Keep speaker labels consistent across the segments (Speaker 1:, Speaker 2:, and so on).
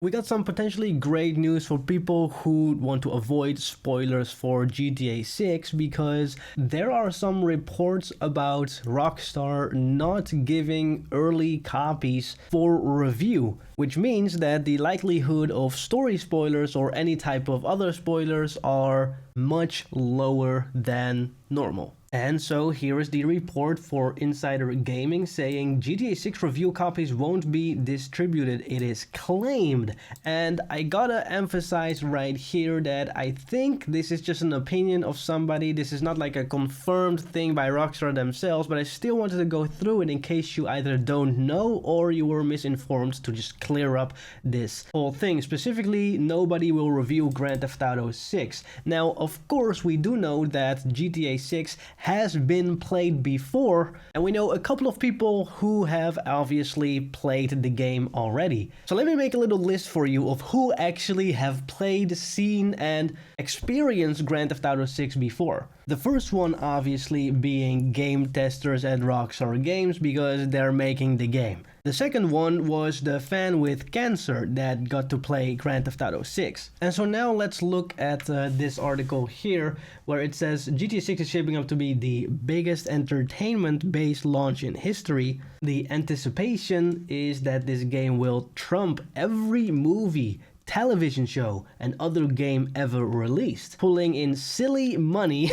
Speaker 1: We got some potentially great news for people who want to avoid spoilers for GTA 6 because there are some reports about Rockstar not giving early copies for review, which means that the likelihood of story spoilers or any type of other spoilers are much lower than normal. And so here is the report for Insider Gaming saying GTA 6 review copies won't be distributed, it is claimed. And I gotta emphasize right here that I think this is just an opinion of somebody. This is not like a confirmed thing by Rockstar themselves, but I still wanted to go through it in case you either don't know or you were misinformed to just clear up this whole thing. Specifically, nobody will review Grand Theft Auto 6. Now, of course, we do know that GTA 6 has been played before, and we know a couple of people who have obviously played the game already. So let me make a little list for you of who actually have played, seen, and experienced Grand Theft Auto 6 before. The first one obviously being game testers at RockstarGames because they're making the game. The second one was the fan with cancer that got to play Grand Theft Auto 6. And so now let's look at this article here where it says GTA 6 is shaping up to be the biggest entertainment-based launch in history. The anticipation is that this game will trump every movie, television show, and other game ever released, pulling in silly money,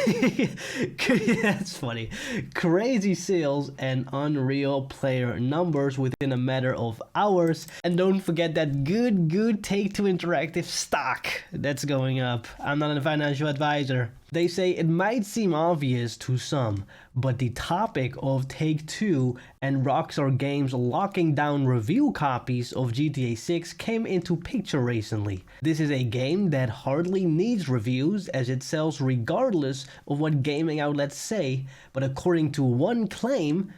Speaker 1: that's funny, crazy sales and unreal player numbers within a matter of hours. And don't forget that good Take-Two Interactive stock that's going up. I'm not a financial advisor. They say it might seem obvious to some, but the topic of Take-Two and Rockstar Games locking down review copies of GTA 6 came into picture recently. This is a game that hardly needs reviews as it sells regardless of what gaming outlets say, but according to one claim,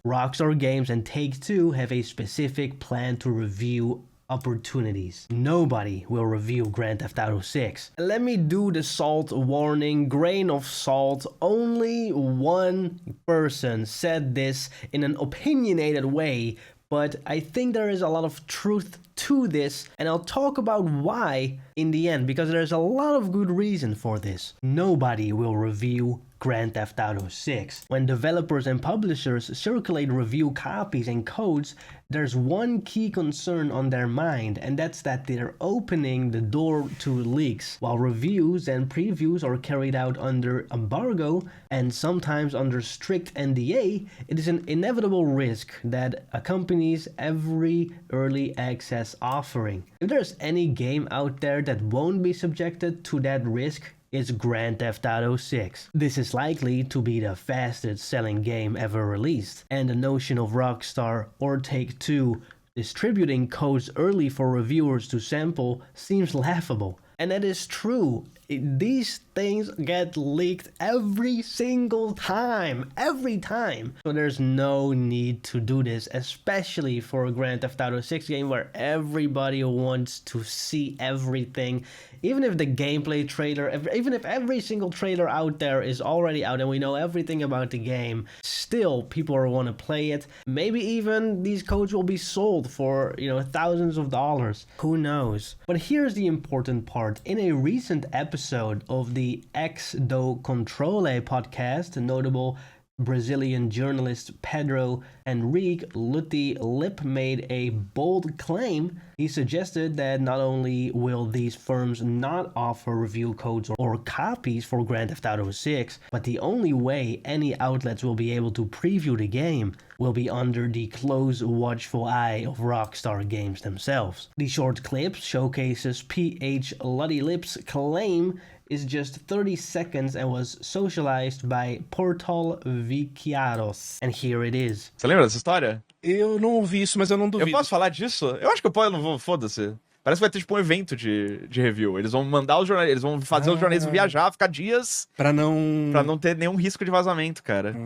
Speaker 1: Rockstar Games and Take-Two have a specific plan to review opportunities. Nobody will review Grand Theft Auto 6. Let me do the salt warning, grain of salt. Only one person said this in an opinionated way, but I think there is a lot of truth to this, and I'll talk about why in the end, because there's a lot of good reason for this. Nobody will review Grand Theft Auto 6. When developers and publishers circulate review copies and codes, there's one key concern on their mind, and that's that they're opening the door to leaks. While reviews and previews are carried out under embargo and sometimes under strict NDA, it is an inevitable risk that accompanies every early access offering. If there's any game out there that won't be subjected to that risk, it's Grand Theft Auto 6. This is likely to be the fastest selling game ever released, and the notion of Rockstar or Take-Two distributing codes early for reviewers to sample seems laughable. And that is true. These things get leaked every single time. Every time. So there's no need to do this, especially for a Grand Theft Auto 6 game where everybody wants to see everything. Even if the gameplay trailer, even if every single trailer out there is already out and we know everything about the game, still people want to play it. Maybe even these codes will be sold for, thousands of dollars. Who knows? But here's the important part. In a recent episode of the Ex do Controle podcast, notable Brazilian journalist Pedro Henrique Lutti Lip made a bold claim. He suggested that not only will these firms not offer review codes or copies for Grand Theft Auto 6, but the only way any outlets will be able to preview the game will be under the close watchful eye of Rockstar Games themselves. The short clip showcases PH Lutti Lip's claim is just 30 seconds and was socialized by Portal Viquiaros. And here it is.
Speaker 2: Você lembra dessa história?
Speaker 3: Eu não ouvi isso, mas eu não duvido.
Speaker 2: Eu posso falar disso? Eu acho que eu não vou, foda-se. Parece que vai ter tipo um evento de review. Eles vão mandar os jornalistas, eles vão fazer os jornalistas viajar, ficar dias
Speaker 3: pra não
Speaker 2: ter nenhum risco de vazamento, cara.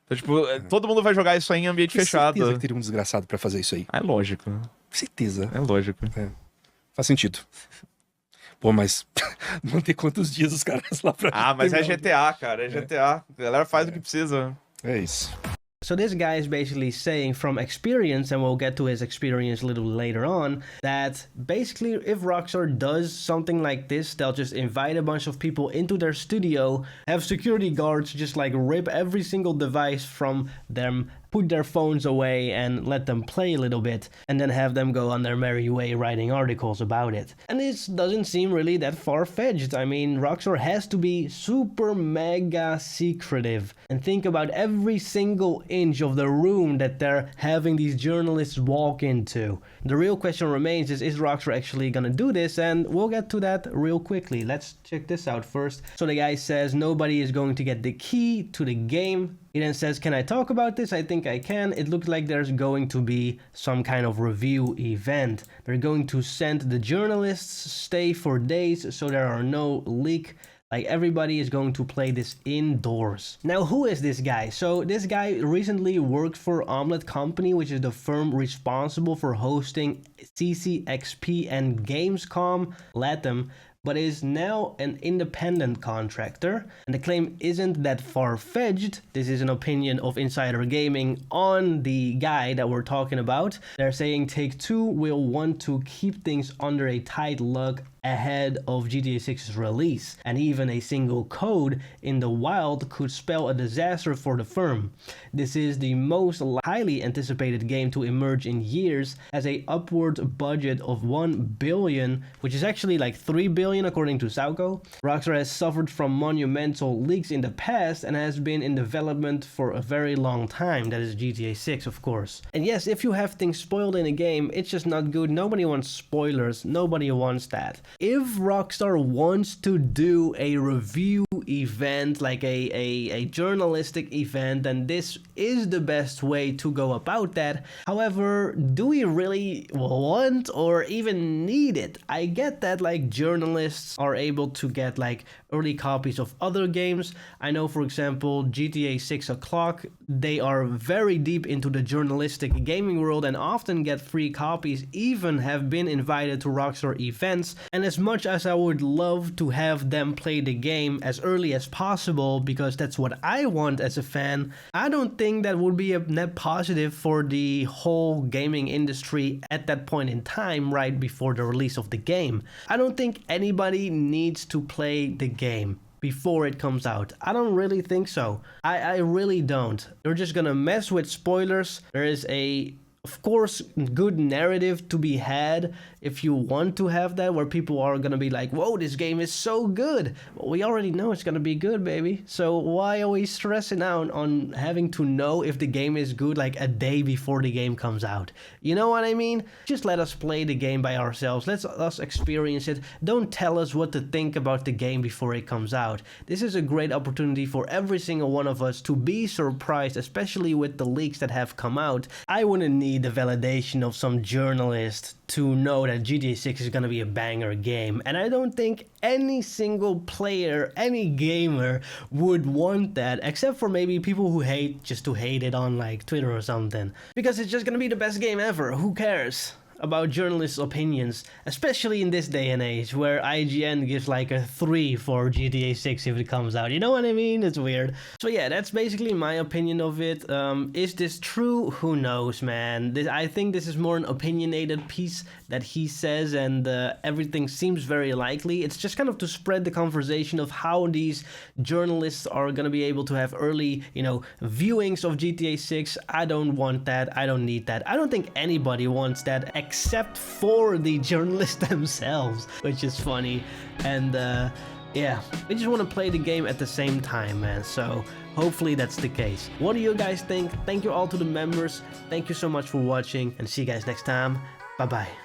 Speaker 2: Então, tipo, todo mundo vai jogar isso aí em ambiente fechado.
Speaker 3: Certeza que teria um desgraçado pra fazer isso aí.
Speaker 2: É lógico.
Speaker 3: Certeza.
Speaker 2: É lógico.
Speaker 3: É. Faz sentido. Pô, mas não tem quantos dias os caras lá pra...
Speaker 2: Ah, mas é GTA, cara. É GTA. A galera faz o que precisa.
Speaker 3: É isso.
Speaker 1: So this guy is basically saying from experience, and we'll get to his experience a little later on, that basically if Rockstar does something like this, they'll just invite a bunch of people into their studio, have security guards just like rip every single device from them, put their phones away and let them play a little bit, and then have them go on their merry way writing articles about it. And this doesn't seem really that far-fetched. I mean, Rockstar has to be super mega secretive and think about every single inch of the room that they're having these journalists walk into. The real question remains is Rockstar actually gonna do this? And we'll get to that real quickly. Let's check this out first. So the guy says nobody is going to get the key to the game. He then says, can I talk about this? I think I can. It looks like there's going to be some kind of review event. They're going to send the journalists, stay for days, so there are no leak. Like, everybody is going to play this indoors. Now, who is this guy? So this guy recently worked for Omelette Company, which is the firm responsible for hosting CCXP and Gamescom Latam, but is now an independent contractor. And the claim isn't that far-fetched. This is an opinion of Insider Gaming on the guy that we're talking about. They're saying Take-Two will want to keep things under a tight lock ahead of GTA 6's release, and even a single code in the wild could spell a disaster for the firm. This is the most highly anticipated game to emerge in years, as a upward budget of 1 billion, which is actually like 3 billion according to Sauco. Rockstar has suffered from monumental leaks in the past and has been in development for a very long time. That is GTA 6, of course. And yes, if you have things spoiled in a game, it's just not good. Nobody wants spoilers. Nobody wants that. If Rockstar wants to do a review event, like a journalistic event, then this is the best way to go about that. However, do we really want or even need it? I get that like journalists are able to get like early copies of other games. I know, for example, GTA 6 O'Clock, they are very deep into the journalistic gaming world and often get free copies, even have been invited to Rockstar events. And as much as I would love to have them play the game as early as possible, because that's what I want as a fan, I don't think that would be a net positive for the whole gaming industry at that point in time, right before the release of the game. I don't think anybody needs to play the game before it comes out. I don't really think so. I really don't. They're just gonna mess with spoilers. There is of course, good narrative to be had if you want to have that, where people are gonna be like, whoa, this game is so good. Well, we already know it's gonna be good, baby. So why are we stressing out on having to know if the game is good like a day before the game comes out? You know what I mean? Just let us play the game by ourselves. Let us experience it. Don't tell us what to think about the game before it comes out. This is a great opportunity for every single one of us to be surprised, especially with the leaks that have come out. I wouldn't need the validation of some journalist to know that GTA 6 is gonna be a banger game, and I don't think any single player, any gamer would want that, except for maybe people who hate just to hate it on like Twitter or something, because it's just gonna be the best game ever. Who cares about journalists' opinions, especially in this day and age where IGN gives like a 3 for GTA 6 if it comes out. You know what I mean? It's weird. So yeah, that's basically my opinion of it. Is this true? Who knows, man? I think this is more an opinionated piece that he says, and everything seems very likely. It's just kind of to spread the conversation of how these journalists are gonna be able to have early, viewings of GTA 6. I don't want that. I don't need that. I don't think anybody wants that except for the journalists themselves, which is funny. And yeah, we just want to play the game at the same time, man. So hopefully that's the case. What do you guys think? Thank you all to the members. Thank you so much for watching, and see you guys next time. Bye bye.